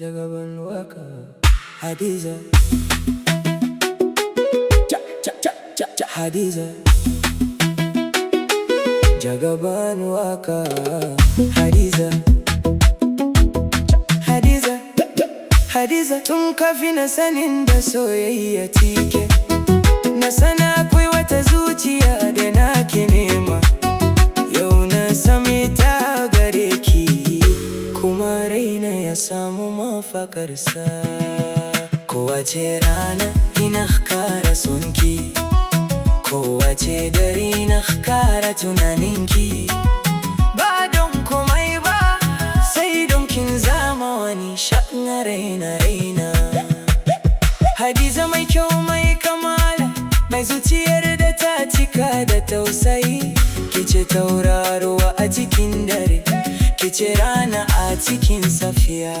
Jagaban Waka Hadiza Hadiza Jagaban Waka Hadiza Hadiza Hadiza tun kafin na sanin da soyayya tike na sana akwai wata zuciya da nake nema yau na same ta gare ki kuma raina ya samu mafakarsa kowace rana ina kara sonki kowace dare na kara tunaninki ba don komai ba sai don kin zama wani sha'an raina Hadiza mai kyau mai kamala mai zuciyar da ta cika da tausayi kice tauraruwa a cikin dare kice rana a cikin safiya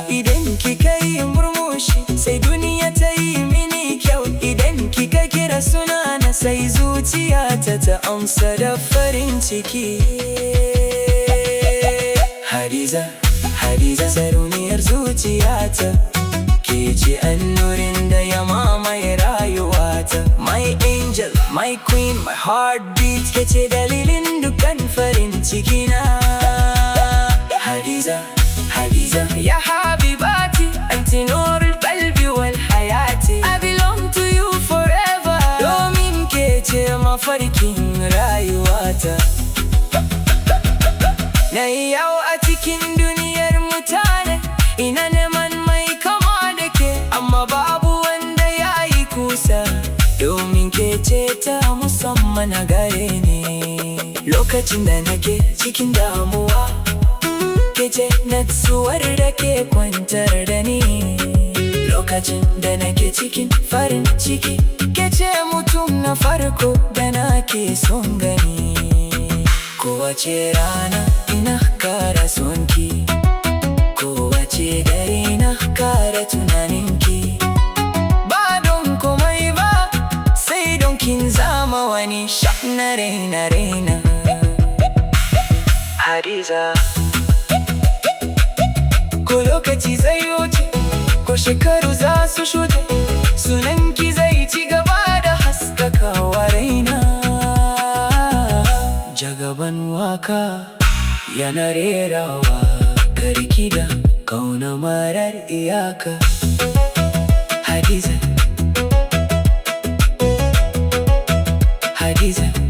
idan kika yi murmushi sai duniya ta yi mini kyau idan kika kira sunana sai zuciyata ta amsa da farin ciki Hadiza Hadiza sarauniyar zuciyata ke ce annurin da ya mamaye rayuwata my angel, my queen, my heartbeat ke ce dalilin dukan farin cikina Hadiza, Hadiza ya habibati anti nurul qalbi wal hayati I belong to you forever domin ke ce mafarkin rayuwata na yau a cikin duniyar mutane ina neman mai kama da ke amma babu wanda ya yi kusa domin ke ce ta musamman a gare ni lokacin da nake cikin damuwa ke ce natsuwar da ke kwantar da ni lokacin da nake cikin farin ciki ke ce mutum na farko da nake son gani kowace rana ina kara sonki kowace dare na kara tunaninki ba don komai ba sai don kin zama wani sha'an raina Hadiza ko lokaci zai wuce ko shekaru za su shuɗe sunanki zai ci gaba da haskakawa raina Jagaban waka yana rerawa garki da kauna marar iyaka Hadiza Hadiza